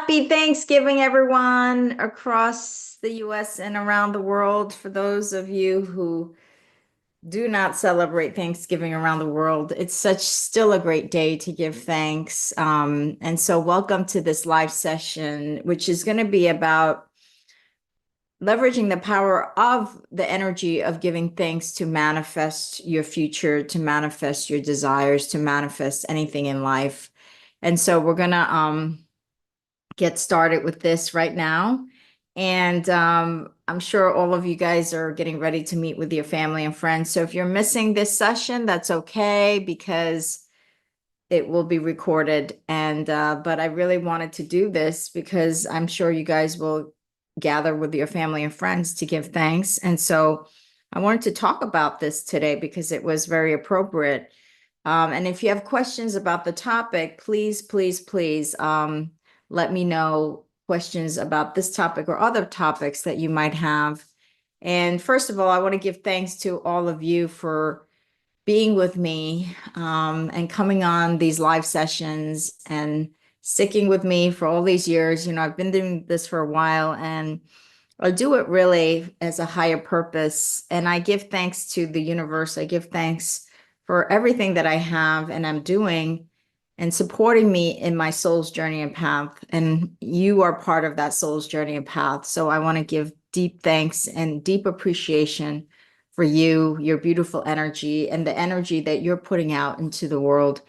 Happy Thanksgiving, everyone across the US and around the world. For those of you who do not celebrate Thanksgiving around the world, it's still a great day to give thanks. And so welcome to this live session, which is going to be about leveraging the power of the energy of giving thanks to manifest your future, to manifest your desires, to manifest anything in life. And so we're going to get started with this right now. And I'm sure all of you guys are getting ready to meet with your family and friends. So if you're missing this session, that's okay because it will be recorded. And but I really wanted to do this because I'm sure you guys will gather with your family and friends to give thanks. And so I wanted to talk about this today because it was very appropriate. And if you have questions about the topic, please, please, please let me know questions about this topic or other topics that you might have. And first of all, I want to give thanks to all of you for being with me and coming on these live sessions and sticking with me for all these years. You know, I've been doing this for a while and I do it really as a higher purpose. And I give thanks to the universe. I give thanks for everything that I have and I'm doing and supporting me in my soul's journey and path. And you are part of that soul's journey and path. So I want to give deep thanks and deep appreciation for you, your beautiful energy, and the energy that you're putting out into the world.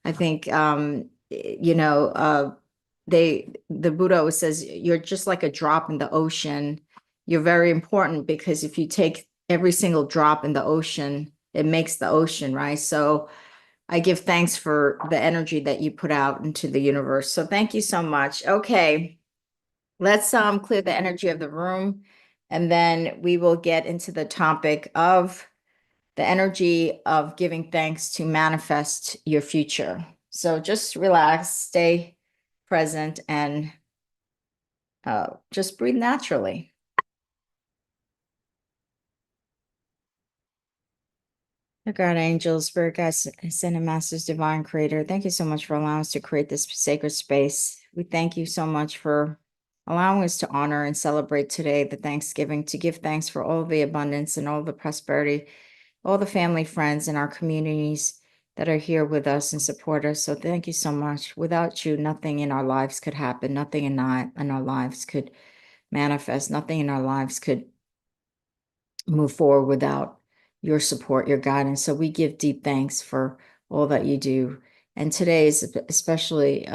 I think, the Buddha always says, you're just like a drop in the ocean. You're very important because if you take every single drop in the ocean, it makes the ocean, right? So I give thanks for the energy that you put out into the universe. So thank you so much. Okay, let's clear the energy of the room, and then we will get into the topic of the energy of giving thanks to manifest your future. So just relax, stay present, and just breathe naturally. Dear God, angels, spirit guides, ascended masters, divine creator, thank you so much for allowing us to create this sacred space. We thank you so much for allowing us to honor and celebrate today the Thanksgiving, to give thanks for all the abundance and all the prosperity, all the family, friends, and our communities that are here with us and support us. So thank you so much. Without you, nothing in our lives could happen. Nothing in our lives could manifest. Nothing in our lives could move forward without your support, your guidance. So we give deep thanks for all that you do. And today is especially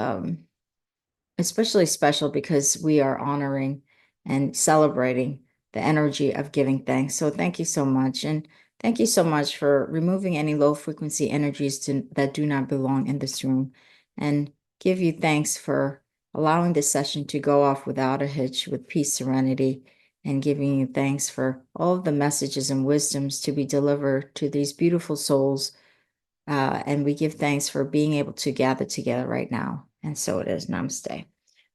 special because we are honoring and celebrating the energy of giving thanks. So thank you so much. And thank you so much for removing any low frequency energies that do not belong in this room. And give you thanks for allowing this session to go off without a hitch, with peace, serenity, and giving you thanks for all of the messages and wisdoms to be delivered to these beautiful souls. And we give thanks for being able to gather together right now. And so it is. Namaste.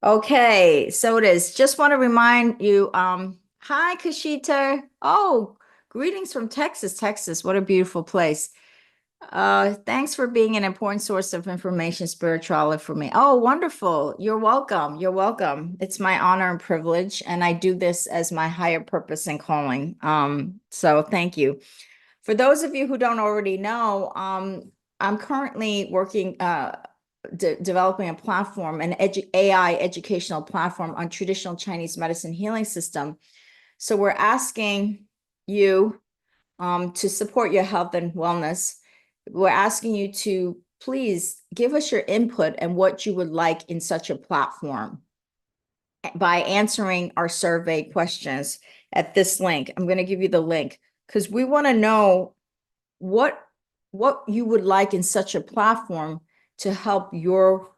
Okay, so it is. Just want to remind you, hi, Kashita. Oh, greetings from Texas, Texas. What a beautiful place. Thanks for being an important source of information, spirituality for me. Oh, wonderful. You're welcome. You're welcome. It's my honor and privilege, and I do this as my higher purpose and calling. So thank you. For those of you who don't already know, I'm currently working, developing a platform, an AI educational platform on traditional Chinese medicine healing system. So we're asking you to support your health and wellness. We're asking you to please give us your input and what you would like in such a platform by answering our survey questions at this link. I'm going to give you the link because we want to know what you would like in such a platform to help your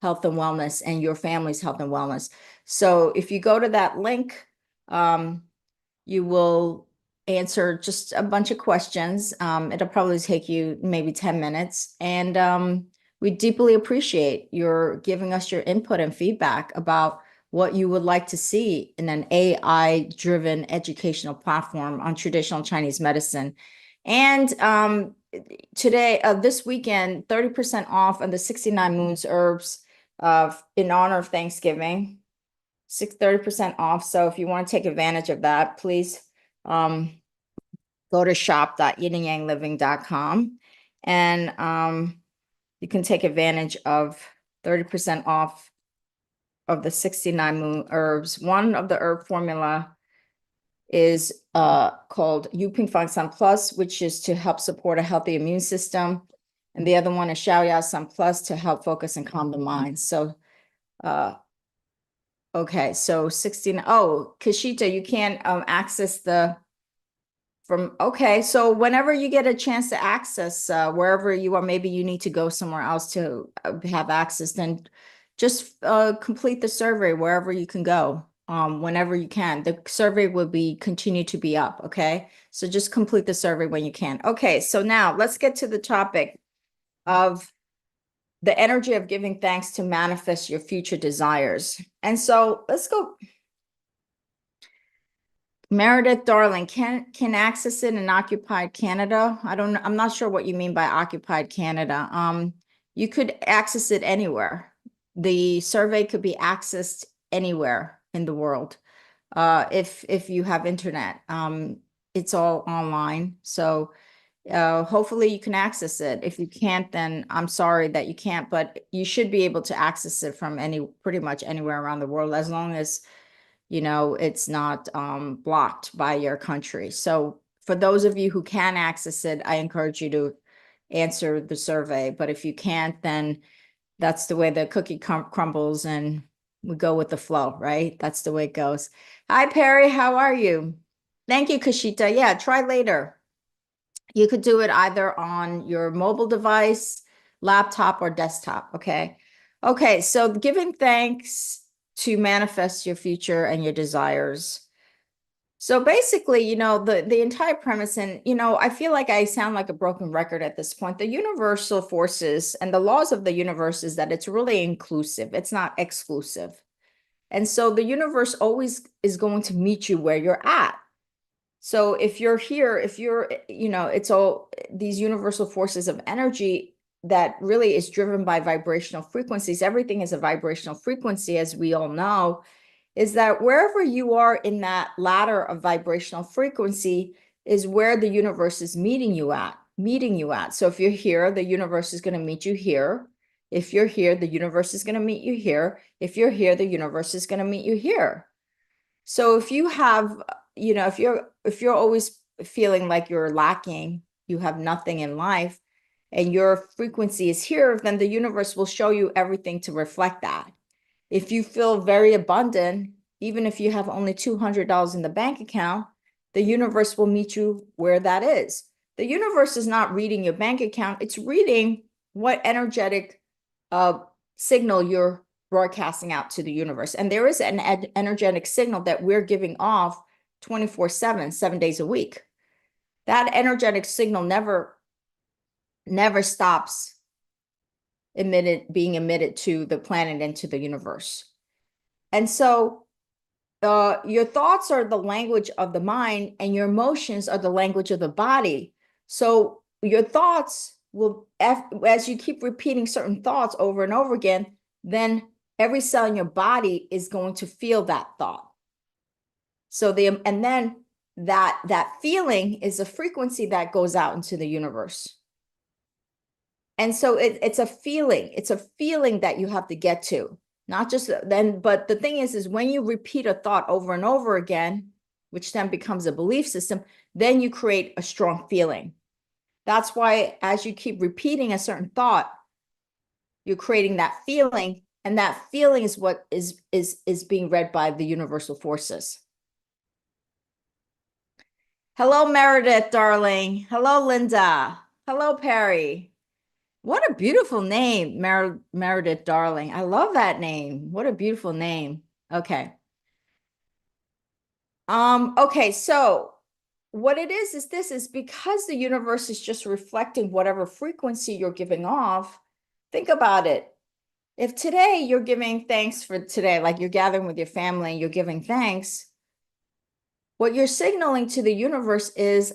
health and wellness and your family's health and wellness. So if you go to that link, you will answer just a bunch of questions. It'll probably take you maybe 10 minutes. And we deeply appreciate your giving us your input and feedback about what you would like to see in an AI-driven educational platform on traditional Chinese medicine. And today, this weekend, 30% off on the 69 Moons herbs in honor of Thanksgiving. 30% off. So if you want to take advantage of that, please go to shop.yinandyangliving.com, and you can take advantage of 30% off of the 69 moon herbs. One of the herb formula is called Yuping Fang Sun Plus, which is to help support a healthy immune system. And the other one is Xiaoya Sun Plus to help focus and calm the mind. So, okay, so 16. Oh, Kashita, you can't access the okay. So whenever you get a chance to access wherever you are, maybe you need to go somewhere else to have access, then just complete the survey wherever you can go. Whenever you can. The survey will be continue to be up, okay? So just complete the survey when you can. Okay, so now let's get to the topic of the energy of giving thanks to manifest your future desires. And so let's go. Meredith Darling, can access it in occupied Canada? I'm not sure what you mean by occupied Canada. You could access it anywhere. The survey could be accessed anywhere in the world. If you have internet. It's all online. So hopefully you can access it. If you can't, then I'm sorry that you can't, but you should be able to access it from pretty much anywhere around the world, as long as it's not blocked by your country. So for those of you who can access it, I encourage you to answer the survey. But if you can't, then that's the way the cookie crumbles, and we go with the flow, right? That's the way it goes. Hi, Perry. How are you? Thank you, Kashita. Yeah, try later. You could do it either on your mobile device, laptop, or desktop, okay? Okay, so giving thanks to manifest your future and your desires. So basically, the entire premise, and, I feel like I sound like a broken record at this point. The universal forces and the laws of the universe is that it's really inclusive. It's not exclusive. And so the universe always is going to meet you where you're at. So if you're here, it's all these universal forces of energy that really is driven by vibrational frequencies. Everything is a vibrational frequency, as we all know, is that wherever you are in that ladder of vibrational frequency is where the universe is meeting you at. So if you're here, the universe is going to meet you here. If you're here, the universe is going to meet you here. If you're here, the universe is going to meet you here. So if you have, if you're always feeling like you're lacking, you have nothing in life, and your frequency is here, then the universe will show you everything to reflect that. If you feel very abundant, even if you have only $200 in the bank account, the universe will meet you where that is. The universe is not reading your bank account. It's reading what energetic signal you're broadcasting out to the universe. And there is an energetic signal that we're giving off 24/7, 7 days a week. That energetic signal never stops being emitted to the planet and to the universe. And so your thoughts are the language of the mind, and your emotions are the language of the body. So your thoughts will, as you keep repeating certain thoughts over and over again, then every cell in your body is going to feel that thought. So and then that feeling is a frequency that goes out into the universe. And so it's a feeling. It's a feeling that you have to get to. Not just then, but the thing is when you repeat a thought over and over again, which then becomes a belief system, then you create a strong feeling. That's why as you keep repeating a certain thought, you're creating that feeling, and that feeling is what is being read by the universal forces. Hello, Meredith, darling. Hello, Linda. Hello, Perry. What a beautiful name, Meredith Darling. I love that name. What a beautiful name. Okay. Okay, so what it is this is because the universe is just reflecting whatever frequency you're giving off. Think about it. If today you're giving thanks for today, like you're gathering with your family and you're giving thanks, what you're signaling to the universe is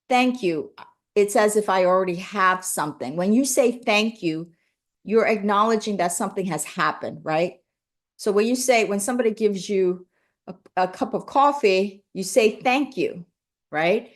thank you. It's as if I already have something. When you say thank you, you're acknowledging that something has happened, right? So when somebody gives you a cup of coffee, you say thank you, right?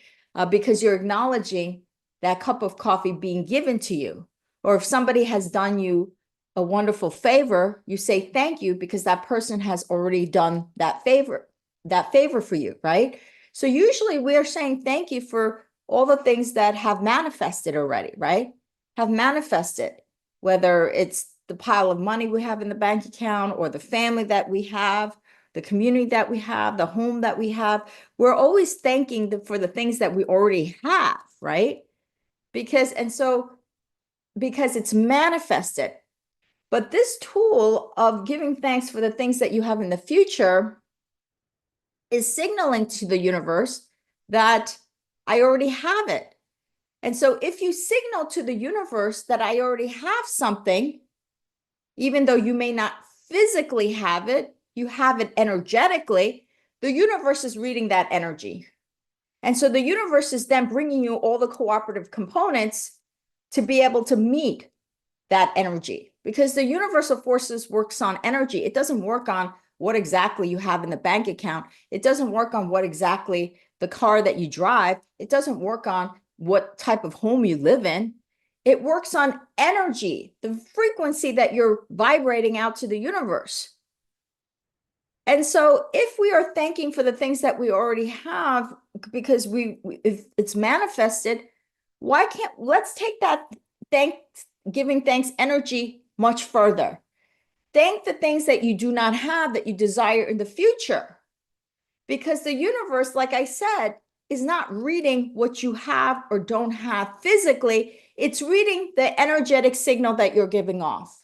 Because you're acknowledging that cup of coffee being given to you. Or if somebody has done you a wonderful favor, you say thank you because that person has already done that favor for you, right? So usually we are saying thank you for all the things that have manifested already, right? Have manifested, whether it's the pile of money we have in the bank account or the family that we have, the community that we have, the home that we have. We're always thanking for the things that we already have, right? Because it's manifested. But this tool of giving thanks for the things that you have in the future is signaling to the universe that I already have it. And so if you signal to the universe that I already have something, even though you may not physically have it, you have it energetically, the universe is reading that energy. And so the universe is then bringing you all the cooperative components to be able to meet that energy, because the universal forces works on energy. It doesn't work on what exactly you have in the bank account. It doesn't work on what exactly the car that you drive. It doesn't work on what type of home you live in. It works on energy, the frequency that you're vibrating out to the universe. And so if we are thanking for the things that we already have, because if it's manifested, let's take that giving thanks energy much further. Thank the things that you do not have that you desire in the future. Because the universe, like I said, is not reading what you have or don't have physically. It's reading the energetic signal that you're giving off.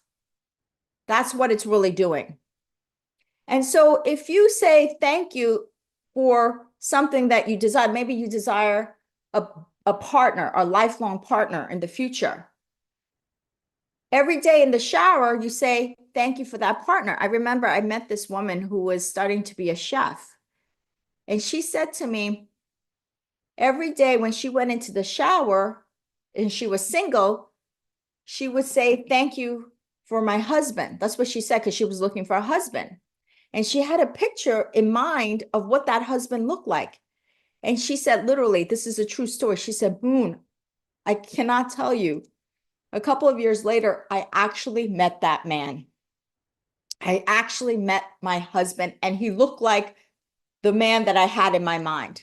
That's what it's really doing. And so if you say thank you for something that you desire, maybe you desire a partner, a lifelong partner in the future. Every day in the shower, you say, thank you for that partner. I remember I met this woman who was starting to be a chef. And she said to me, every day when she went into the shower and she was single, she would say, thank you for my husband. That's what she said, because she was looking for a husband. And she had a picture in mind of what that husband looked like. And she said, literally, this is a true story. She said, Boone, I cannot tell you. A couple of years later, I actually met that man. I actually met my husband, and he looked like the man that I had in my mind.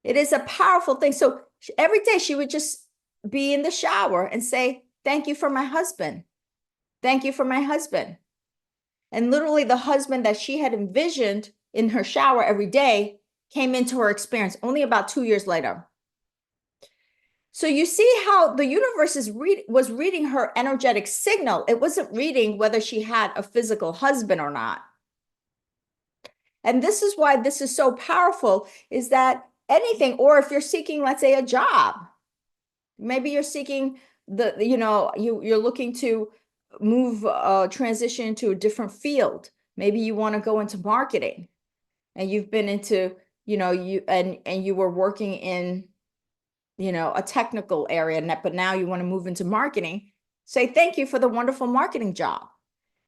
It is a powerful thing. So every day she would just be in the shower and say, thank you for my husband. Thank you for my husband. And literally the husband that she had envisioned in her shower every day came into her experience only about 2 years later. So you see how the universe was reading her energetic signal. It wasn't reading whether she had a physical husband or not. And this is why this is so powerful, is that anything, or if you're seeking, let's say, a job, maybe you're seeking you're looking to move, transition into a different field. Maybe you want to go into marketing, and you've been into, you were working in, a technical area, but now you want to move into marketing. Say thank you for the wonderful marketing job,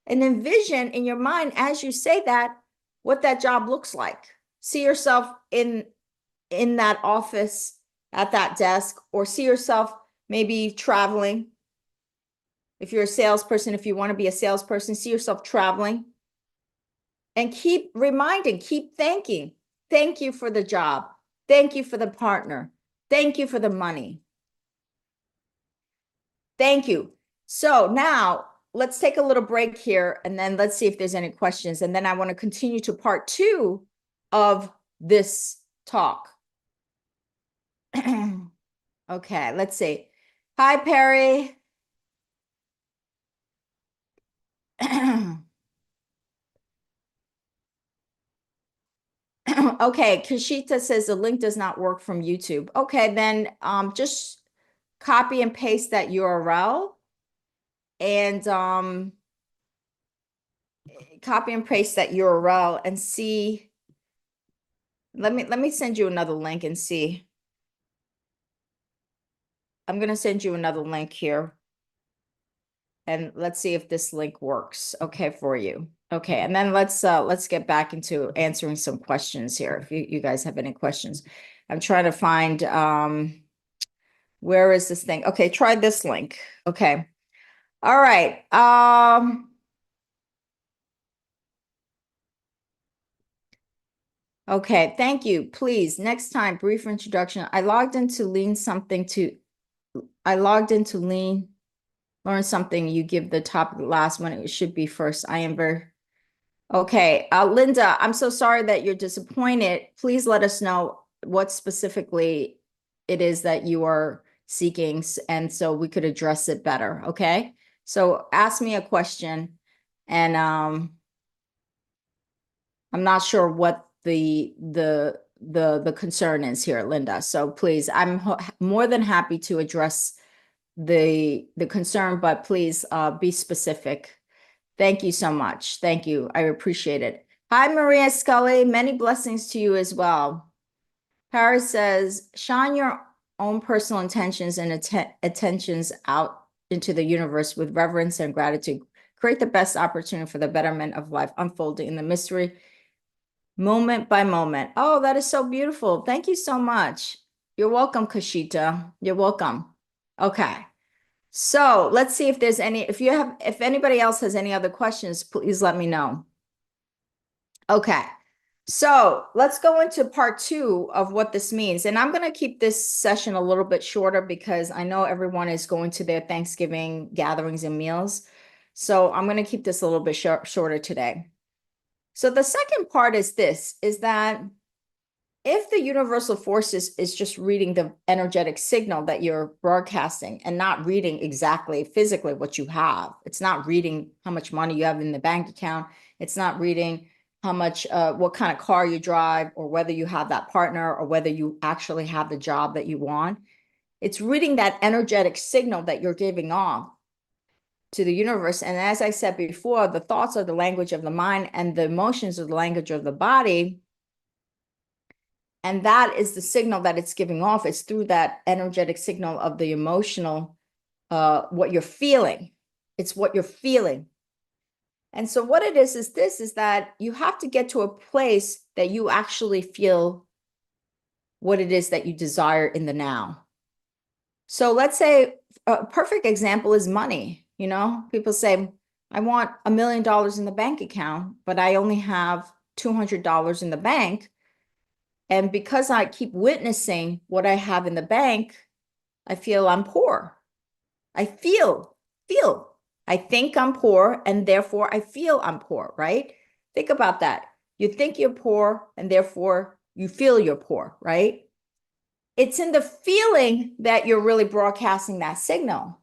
and envision in your mind as you say that what that job looks like. See yourself in that office at that desk, or see yourself maybe traveling. If you're a salesperson, if you want to be a salesperson, see yourself traveling, and keep reminding, keep thanking. Thank you for the job. Thank you for the partner. Thank you for the money. Thank you. So now let's take a little break here, and then let's see if there's any questions. And then I want to continue to part 2 of this talk. Okay, let's see. Hi, Perry. Okay, Kashita says the link does not work from YouTube. Okay, then just copy and paste that URL, and copy and paste that URL and see. Let me send you another link and see. I'm going to send you another link here. and let's see if this link works, okay, for you. Okay, and then let's get back into answering some questions here. If you guys have any questions. I'm trying to find where is this thing? Okay, try this link. Okay. All right. Okay, thank you. Please, next time, brief introduction. I logged into Lean, learn something. You give the top, the last one. It should be first. I am very, okay. Linda, I'm so sorry that you're disappointed. Please let us know what specifically it is that you are seeking, and so we could address it better, okay? So ask me a question, and I'm not sure what the concern is here, Linda. So please, I'm more than happy to address the concern, but please be specific. Thank you so much. Thank you. I appreciate it. Hi, Maria Scully. Many blessings to you as well. Paris says, shine your own personal intentions and attentions out into the universe with reverence and gratitude. Create the best opportunity for the betterment of life unfolding in the mystery moment by moment. Oh, that is so beautiful. Thank you so much. You're welcome, Kashita. You're welcome. Okay. So let's see if there's if anybody else has any other questions, please let me know. Okay. So let's go into part 2 of what this means. And I'm going to keep this session a little bit shorter because I know everyone is going to their Thanksgiving gatherings and meals. So I'm going to keep this a little bit shorter today. So the second part is this, is that if the universal forces is just reading the energetic signal that you're broadcasting and not reading exactly physically what you have, it's not reading how much money you have in the bank account, it's not reading how much, what kind of car you drive, or whether you have that partner, or whether you actually have the job that you want. It's reading that energetic signal that you're giving off to the universe. And as I said before, the thoughts are the language of the mind and the emotions are the language of the body. And that is the signal that it's giving off. It's through that energetic signal of the emotional, what you're feeling. It's what you're feeling. And so what it is this, is that you have to get to a place that you actually feel what it is that you desire in the now. So let's say a perfect example is money. You know, people say, I want $1 million in the bank account, but I only have $200 in the bank. And because I keep witnessing what I have in the bank, I feel I'm poor. I feel. I think I'm poor, and therefore I feel I'm poor, right? Think about that. You think you're poor, and therefore you feel you're poor, right? It's in the feeling that you're really broadcasting that signal.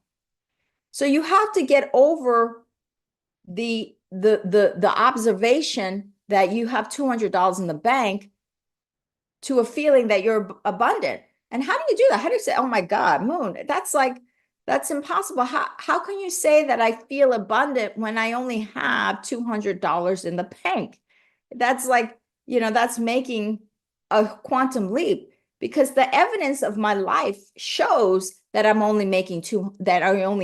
So you have to get over the observation that you have $200 in the bank to a feeling that you're abundant. And how do you do that? How do you say, oh my God, Moon, that's impossible. How can you say that I feel abundant when I only have $200 in the bank? That's like, that's making a quantum leap, because the evidence of my life shows that I only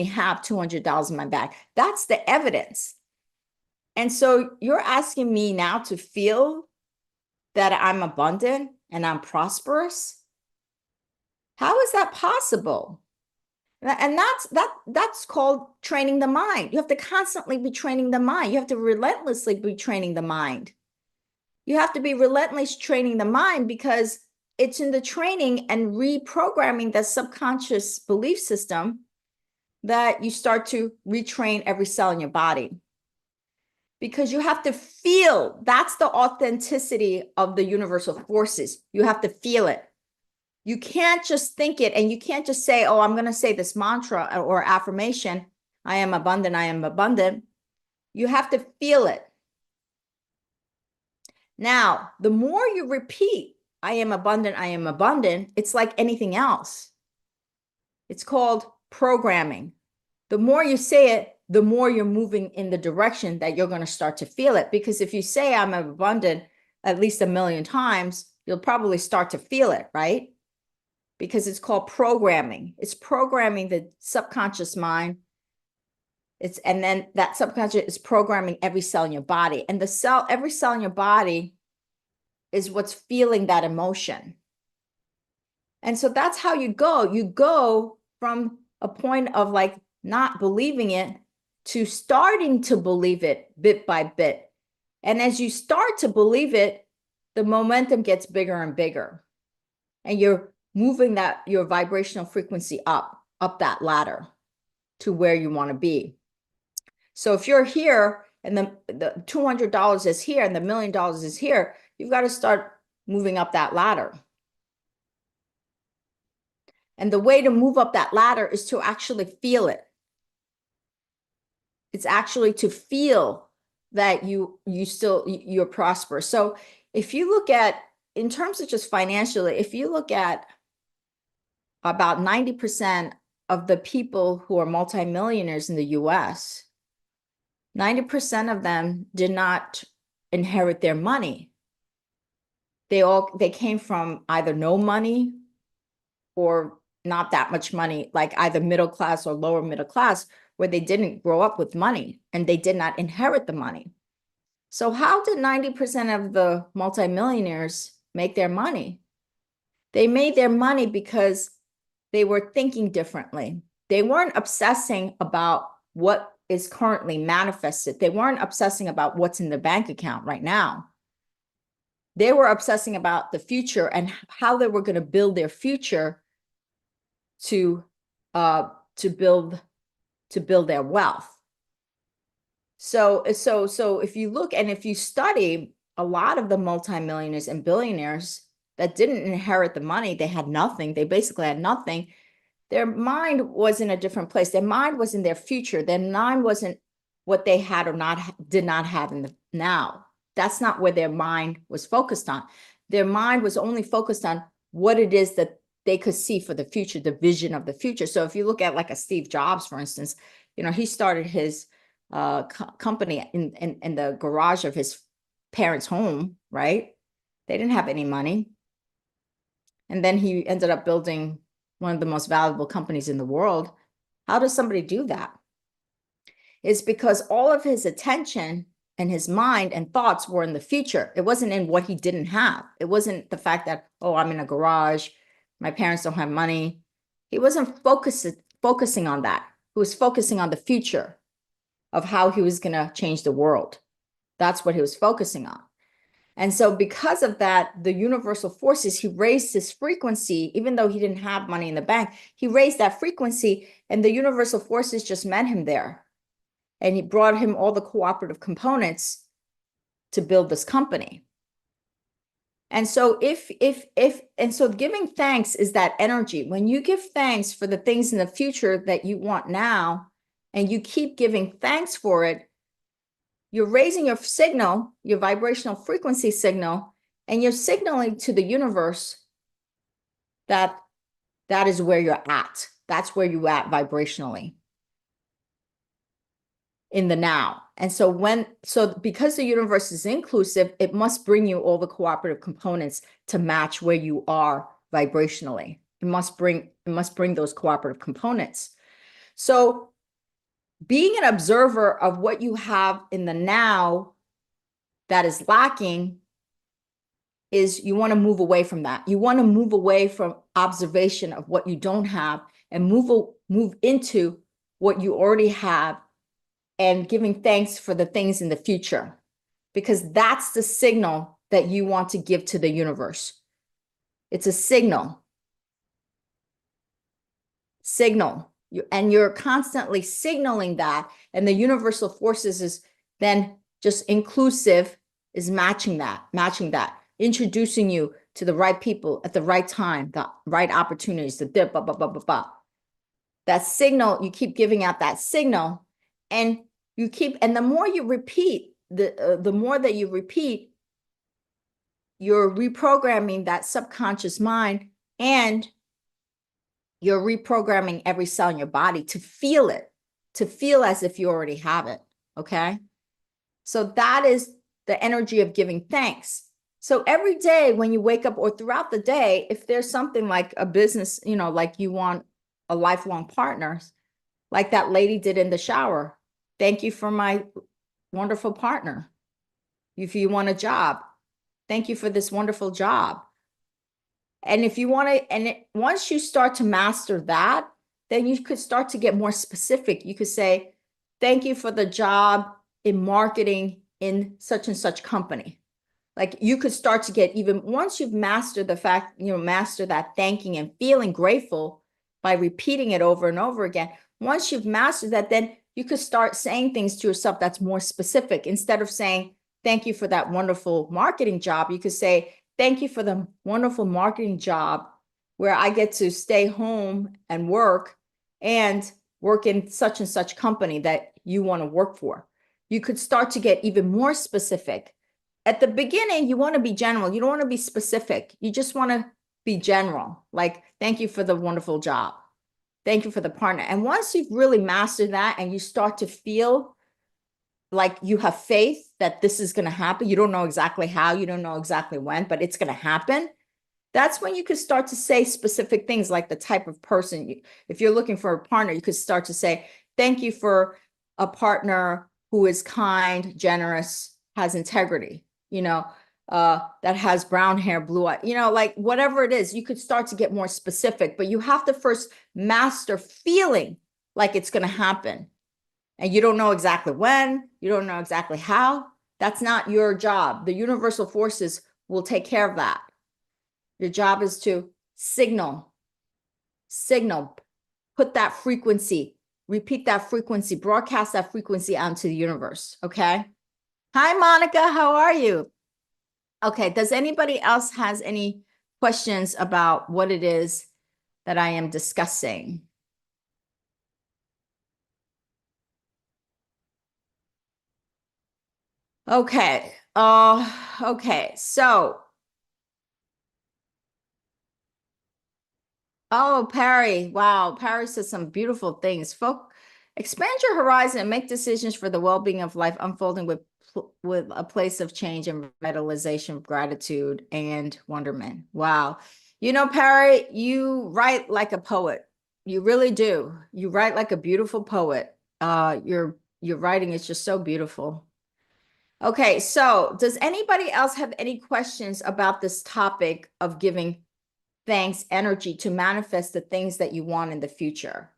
have $200 in my bank. That's the evidence. And so you're asking me now to feel that I'm abundant and I'm prosperous? How is that possible? And that's called training the mind. You have to constantly be training the mind. You have to relentlessly be training the mind. You have to be relentlessly training the mind, because it's in the training and reprogramming the subconscious belief system that you start to retrain every cell in your body. Because you have to feel, that's the authenticity of the universal forces. You have to feel it. You can't just think it, and you can't just say, oh, I'm going to say this mantra or affirmation, I am abundant, I am abundant. You have to feel it. Now, the more you repeat, I am abundant, it's like anything else. It's called programming. The more you say it, the more you're moving in the direction that you're going to start to feel it. Because if you say I'm abundant at least 1 million times, you'll probably start to feel it, right? Because it's called programming. It's programming the subconscious mind And then that subconscious is programming every cell in your body. And every cell in your body is what's feeling that emotion. And so that's how you go. You go from a point of like not believing it to starting to believe it bit by bit. And as you start to believe it, the momentum gets bigger and bigger. And you're moving your vibrational frequency up that ladder to where you want to be. So if you're here and the $200 is here and the $1 million is here, you've got to start moving up that ladder. And the way to move up that ladder is to actually feel it. It's actually to feel that you're prosperous. So if you look at, in terms of just financially, if you look at about 90% of the people who are multimillionaires in the US, 90% of them did not inherit their money. They came from either no money or not that much money, like either middle class or lower middle class, where they didn't grow up with money and they did not inherit the money. So how did 90% of the multimillionaires make their money? They made their money because they were thinking differently. They weren't obsessing about what is currently manifested. They weren't obsessing about what's in the bank account right now. They were obsessing about the future and how they were going to build their future to build their wealth. So if you look and if you study a lot of the multimillionaires and billionaires that didn't inherit the money, they had nothing. They basically had nothing. Their mind was in a different place. Their mind was in their future. Their mind wasn't what they had or did not have in the now. That's not where their mind was focused on. Their mind was only focused on what it is that they could see for the future, the vision of the future. So if you look at like a Steve Jobs, for instance, he started his company in the garage of his parents' home, right? They didn't have any money. And then he ended up building one of the most valuable companies in the world. How does somebody do that? It's because all of his attention and his mind and thoughts were in the future. It wasn't in what he didn't have. It wasn't the fact that, oh, I'm in a garage, my parents don't have money. He wasn't focusing on that. He was focusing on the future of how he was going to change the world. That's what he was focusing on. And so because of that, the universal forces, he raised his frequency, even though he didn't have money in the bank, he raised that frequency and the universal forces just met him there. And he brought him all the cooperative components to build this company. And so so giving thanks is that energy. When you give thanks for the things in the future that you want now, and you keep giving thanks for it, you're raising your signal, your vibrational frequency signal, and you're signaling to the universe that that is where you're at. That's where you're at vibrationally in the now. And so because the universe is inclusive, it must bring you all the cooperative components to match where you are vibrationally. It must bring those cooperative components. So being an observer of what you have in the now that is lacking is you want to move away from that. You want to move away from observation of what you don't have and move into what you already have and giving thanks for the things in the future, because that's the signal that you want to give to the universe. It's a signal. And you're constantly signaling that, and the universal forces is then just inclusive, is matching that, introducing you to the right people at the right time, the right opportunities, that signal, you keep giving out that signal, and the more you repeat, the more that you repeat, you're reprogramming that subconscious mind, and you're reprogramming every cell in your body to feel it, to feel as if you already have it, okay? So that is the energy of giving thanks. So every day when you wake up or throughout the day, if there's something like a business, like you want a lifelong partner, like that lady did in the shower, Thank you for my wonderful partner. If you want a job, thank you for this wonderful job. And if you want to, once you start to master that, then you could start to get more specific. You could say, thank you for the job in marketing in such and such company. Like you could start to get even once you've mastered the fact, master that thanking and feeling grateful by repeating it over and over again. Once you've mastered that, then you could start saying things to yourself that's more specific. Instead of saying, thank you for that wonderful marketing job, you could say, thank you for the wonderful marketing job where I get to stay home and work in such and such company that you want to work for. You could start to get even more specific. At the beginning, you want to be general. You don't want to be specific. You just want to be general. Like, thank you for the wonderful job. Thank you for the partner. And once you've really mastered that and you start to feel like you have faith that this is going to happen, you don't know exactly how, you don't know exactly when, but it's going to happen. That's when you could start to say specific things like the type of person. If you're looking for a partner, you could start to say, thank you for a partner who is kind, generous, has integrity, that has brown hair, blue eye, like whatever it is, you could start to get more specific, but you have to first master feeling like it's going to happen. And you don't know exactly when, you don't know exactly how. That's not your job. The universal forces will take care of that. Your job is to signal, put that frequency, repeat that frequency, broadcast that frequency out into the universe. Okay. Hi, Monica. How are you? Okay. Does anybody else has any questions about what it is that I am discussing? Okay. Okay. So, oh, Perry. Wow. Perry says some beautiful things. Expand your horizon and make decisions for the well-being of life, unfolding with a place of change and revitalization, gratitude and wonderment. Wow. Perry, you write like a poet. You really do. You write like a beautiful poet. Your writing is just so beautiful. Okay, so does anybody else have any questions about this topic of giving thanks energy to manifest the things that you want in the future?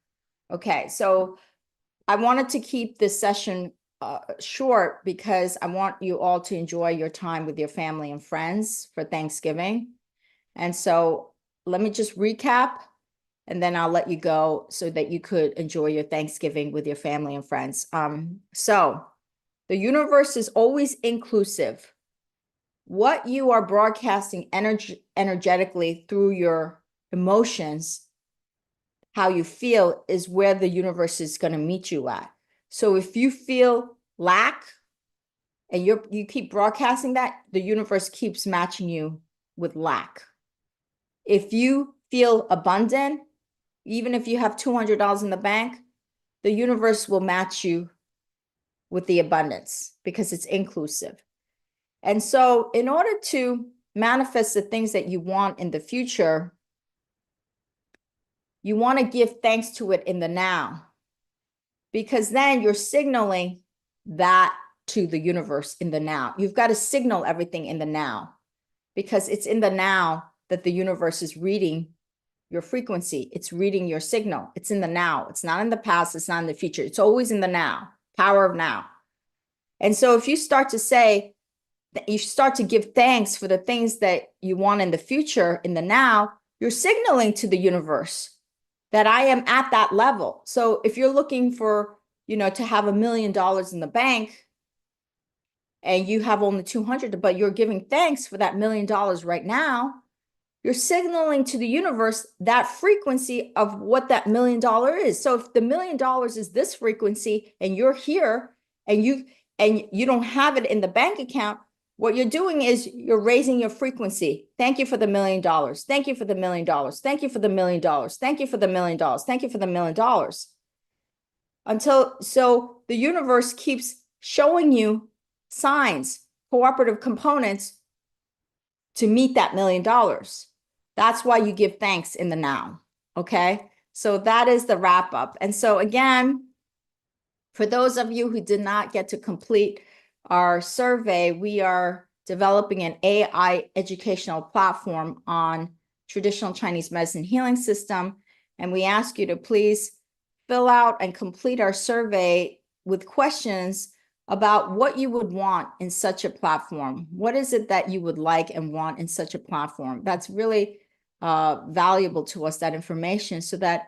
Okay, so I wanted to keep this session short because I want you all to enjoy your time with your family and friends for Thanksgiving. And so let me just recap and then I'll let you go so that you could enjoy your Thanksgiving with your family and friends. So the universe is always inclusive. What you are broadcasting energetically through your emotions, how you feel, is where the universe is going to meet you at. So if you feel lack and you keep broadcasting that, the universe keeps matching you with lack. If you feel abundant, even if you have $200 in the bank, the universe will match you with the abundance because it's inclusive. And so in order to manifest the things that you want in the future, you want to give thanks to it in the now, because then you're signaling that to the universe in the now. You've got to signal everything in the now because it's in the now that the universe is reading your frequency. It's reading your signal. It's in the now. It's not in the past. It's not in the future. It's always in the now, power of now. And so if you start to say, you start to give thanks for the things that you want in the future, in the now, you're signaling to the universe that I am at that level. So if you're looking for, to have $1 million in the bank and you have only 200, but you're giving thanks for that $1 million right now, you're signaling to the universe that frequency of what that $1 million is. So if the $1 million is this frequency and you're here and you don't have it in the bank account, what you're doing is you're raising your frequency. Thank you for the $1 million. Thank you for the $1 million. Thank you for the $1 million. Thank you for the $1 million. Thank you for the $1 million. So the universe keeps showing you signs, cooperative components to meet that $1 million. That's why you give thanks in the now. Okay. So that is the wrap up. And so again, For those of you who did not get to complete our survey, we are developing an AI educational platform on traditional Chinese medicine healing system. And we ask you to please fill out and complete our survey with questions about what you would want in such a platform. What is it that you would like and want in such a platform? That's really valuable to us, that information, so that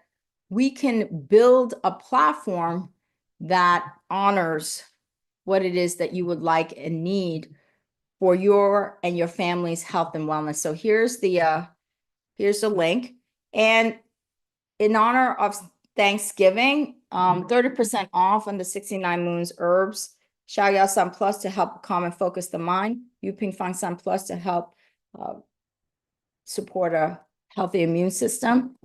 we can build a platform that honors what it is that you would like and need for your and your family's health and wellness. So here's the link. And in honor of Thanksgiving, 30% off on the 69 Moons herbs, Xiao Yao San Plus to help calm and focus the mind, Yu Ping Fang San Plus to help support a healthy immune system.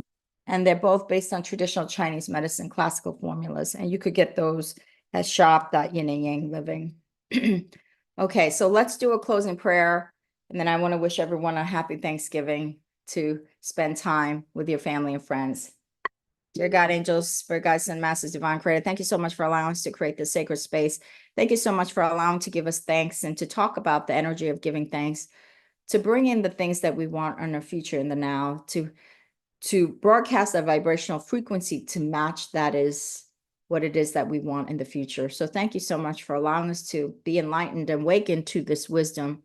And they're both based on traditional Chinese medicine, classical formulas. And you could get those at shop.yinandyangliving. Okay, so let's do a closing prayer. And then I want to wish everyone a happy Thanksgiving to spend time with your family and friends. Dear God, angels, spirit guides, and masters, divine creator, thank you so much for allowing us to create this sacred space. Thank you so much for allowing to give us thanks and to talk about the energy of giving thanks, to bring in the things that we want in the future and the now, to broadcast a vibrational frequency to match that is what it is that we want in the future. So thank you so much for allowing us to be enlightened and awakened to this wisdom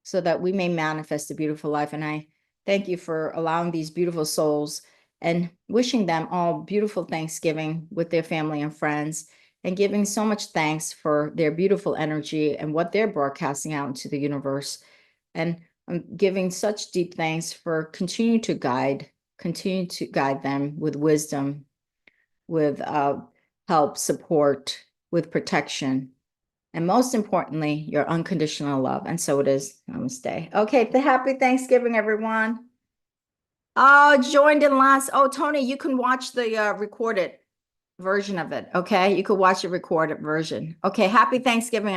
so that we may manifest a beautiful life. And I thank you for allowing these beautiful souls and wishing them all beautiful Thanksgiving with their family and friends, and giving so much thanks for their beautiful energy and what they're broadcasting out into the universe. And I'm giving such deep thanks for continue to guide them with wisdom, with help, support, with protection, and most importantly, your unconditional love. And so it is. Namaste. Okay, happy Thanksgiving, everyone. Oh, joined in last. Oh, Tony, you can watch the recorded version of it. Okay, you could watch the recorded version. Okay, happy Thanksgiving.